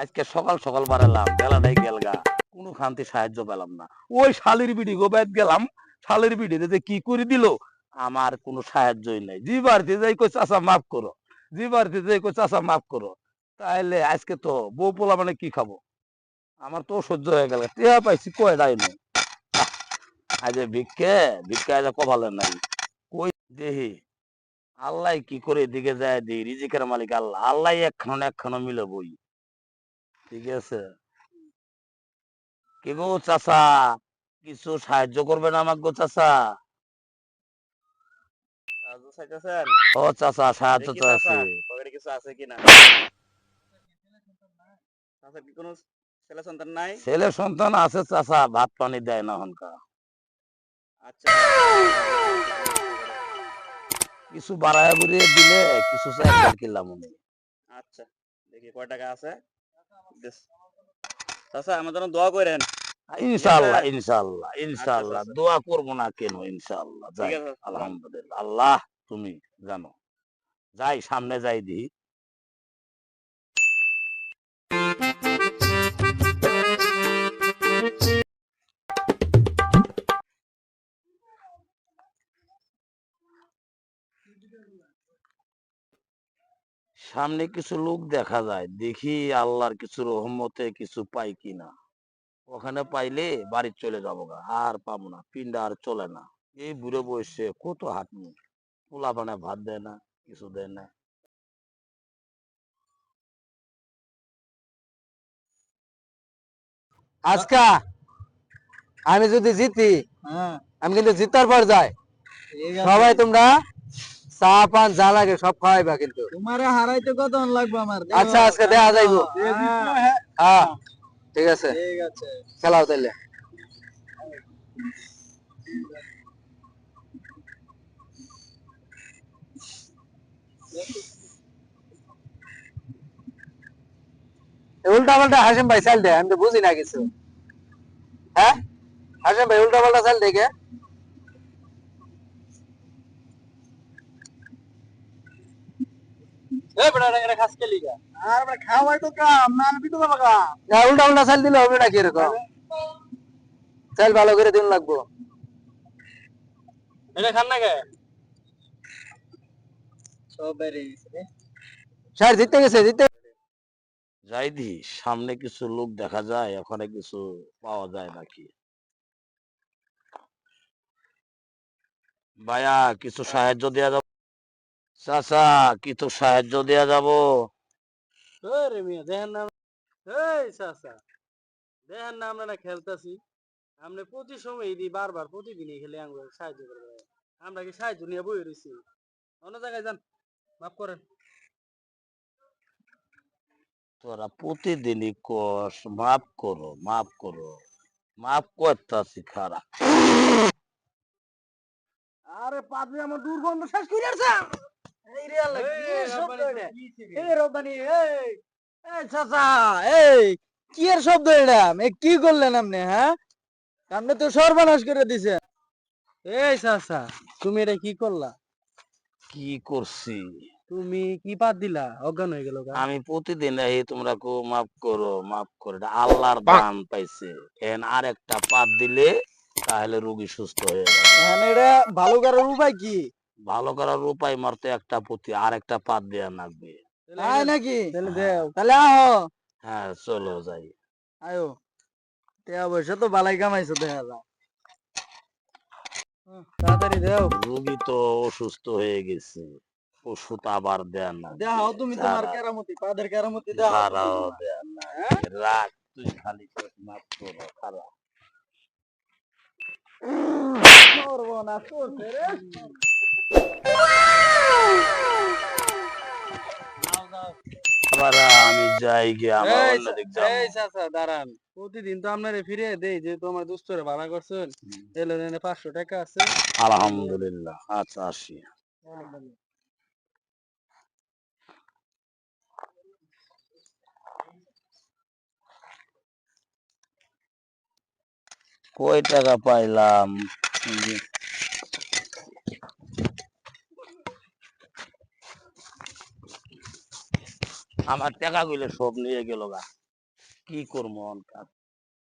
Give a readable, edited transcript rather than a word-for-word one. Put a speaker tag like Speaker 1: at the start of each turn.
Speaker 1: আজকে সকাল সকাল বাড়ালাম বেলাটাই গেলগা, কোনো খান্তি সাহায্য পেলাম না। ওই শালির বিডি গোবাইত গেলাম, শালির বিডি যে কি করে দিল, আমার কোনো সাহায্যই নাই। জি বাড়িতে যাই কই চাচা মাফ করো, জি বাড়িতে যাই কই চাচা মাফ করো। তাইলে আজকে তো বউ পোলা মানে কি খাবো, আমার তো সহ্য হয়ে গেল। টিয়া পাইছি কয়টাই নেই, আজ ভিক্ষে ভিক্ষা আজ কপালে নাই। কই দেহি আল্লাহ কি করে এদিকে যায় দি, রিজিকের মালিক আল্লাহ, আল্লাহ একখানো মিলে বই। ঠিক আছে, কি গো চাচা, কিছু সাহায্য করবেন আমাকে গো চাচা?
Speaker 2: সাহায্য চাইতেছেন?
Speaker 1: ও চাচা সাহায্য
Speaker 2: দেখি
Speaker 1: তো
Speaker 2: চাচা
Speaker 1: আছে।
Speaker 2: পকেটে কিছু আছে কিনা। চাচা কি কোনো ছেলে সন্তান নাই?
Speaker 1: ছেলে সন্তান আছে চাচা, ভাত পানি দেয় না হনকা।
Speaker 2: আচ্ছা চাচা দেখি আছে কিনা পকেটে।
Speaker 1: কিছু বাড়ায় বুড়িয়ে দিলে কিছু চাই কিনলাম উনি।
Speaker 2: আচ্ছা দেখি কয় টাকা আছে। বেশ। চাচা আমার জন্য দোয়া করেন। ঠিক আছে?
Speaker 1: ইনশাআল্লাহ ইনশাআল্লাহ
Speaker 2: আচ্ছা
Speaker 1: ইনশাআল্লাহ
Speaker 2: চাচা
Speaker 1: দোয়া করবো না কেন, ইনশাআল্লাহ
Speaker 2: ঠিক
Speaker 1: যাই।
Speaker 2: আছে যান।
Speaker 1: আলহামদুলিল্লাহ, আল্লাহ তুমি জানো। যাই সামনে যাই দি। সামনে কিছু লোক দেখা যায়, দেখি আল্লাহর কিছু রহমতে কিছু পাই কিনা। ওখানে পাইলে বাড়ি চলে যাবো গা, আর পাবো না, পিন্ডা আর চলে না। এই বুড়ো বয়সে কত হাঁটমু, পোলা পানে ভাত দেয় না, কিছু দেয় না।
Speaker 3: আজকা আমি যদি জিতি, আমি কিন্তু জিতার পর যাই, সবাই তোমরা চা পান যা লাগে সব খাওয়াইবা কিন্তু।
Speaker 4: তোমারে হারাইতে কতক্ষণ লাগবে আমার?
Speaker 3: আচ্ছা আজকে দেখা যাইবো। হ্যাঁ ঠিক আছে,
Speaker 4: ঠিক আছে।
Speaker 3: খেলাও তাইলে। উল্টা পাল্টা হাসেম ভাই চাল দে, আমি তো বুঝি না কিছু। হ্যাঁ হাসেম ভাই উল্টা পাল্টা চাল দেখে খাস কে লিগা
Speaker 4: আর আমরা খাওয়াই তো কাম না, আমি তো বাবা কাম।
Speaker 3: উল্টা পাল্টা চাল দিলে হবে নাকি এরকম? চাল ভালো করে দিন লাগবো।
Speaker 4: এটা খান না কে? সব বেরিয়ে গেছে রে।
Speaker 3: স্যার জিততে গেছে, জিততে।
Speaker 1: যাই দি, সামনে কিছু লোক দেখা যায়, ওখানে কিছু পাওয়া যায় নাকি। ভাইয়া কিছু সাহায্য দেয়া যাবো? চাচা কিছু সাহায্য দেয়া যাবো?
Speaker 4: আরে মিয়া দেখেন না, এই চাচা দেখেন না আমরা না খেলতাছি, আমরা প্রতি সময় দিই, বারবার প্রতিদিনই খেলে আঙ্গুল সাহায্য করবে। আমরা কি সাহায্য নিয়ে বই রয়েছি? অন্য জায়গায় যান, মাফ করেন।
Speaker 1: তোরা প্রতিদিনই কস মাফ করো মাফ করো, মাফ করতাছি খারাপ।
Speaker 4: আরে পাদ্রি আমার দুর্গন্ধ শেষ করে আসছে। এই রে আল্লাহ, কি শব্দ এটা? এই রব্বানি, এই চাচা, এই কি এর শব্দ এটা? কি করলেন আপনি? হ্যাঁ, আপনি তো সর্বনাশ করে দিছে। এই চাচা, তুমি এটা কি করলা?
Speaker 1: কি করছি?
Speaker 4: তুমি কি বাদ দিলা? অজ্ঞান হয়ে গেল গা।
Speaker 1: আমি প্রতিদিন এই তোমরা কো মাফ করো মাফ করো, এটা আল্লাহর দান পাইছে। এন আর একটা পাত দিলে তাহলে রোগী সুস্থ হয়ে যাবে।
Speaker 4: এখন এটা ভালো করার উপায় কি?
Speaker 1: ভালো করার উপায় মারতে একটা পুঁতি আর একটা পাত দেয়া লাগবে।
Speaker 4: তাই নাকি? তাহলে দেও,
Speaker 1: হ্যাঁ
Speaker 4: তাহলে আহো।
Speaker 1: হ্যাঁ, চলো যাই।
Speaker 4: আয়ো, টাকা পয়সা তো বালাই কামাইছো দেখা যায়। তাড়াতাড়ি দেও।
Speaker 1: রোগী তো অসুস্থ হয়ে গেছে, ওষুধ আবার দেয়া না,
Speaker 4: দেখাও তুমি তোমার কেরামতি, পাদের কেরামতি দেখাও তুমি
Speaker 1: ঝাড়াও
Speaker 4: তোমার।
Speaker 1: দেয়া না।
Speaker 4: হ্যাঁ?
Speaker 1: রাখ তুই খালি মাফ করো খারাপ।
Speaker 4: সর্বনাশ করছে রে। যাও, যাও।
Speaker 1: আবার আমি যাই গিয়ে, আমরা
Speaker 4: এই
Speaker 1: অন্যদিক যাবো।
Speaker 4: এই চাচা দাঁড়ান, প্রতিদিন তো আপনারে ফিরে দেই, যে তোমার দুস্তরে ভাড়া করছেন, এলো এনে 500 টাকা আছে। এই নিয়ে
Speaker 1: আলহামদুলিল্লাহ, আচ্ছা আসি।
Speaker 4: যান।
Speaker 1: কয় টাকা পাইলাম? আমার টাকা গুলো সব নিয়ে গেল গা। কি করবো অন কাজ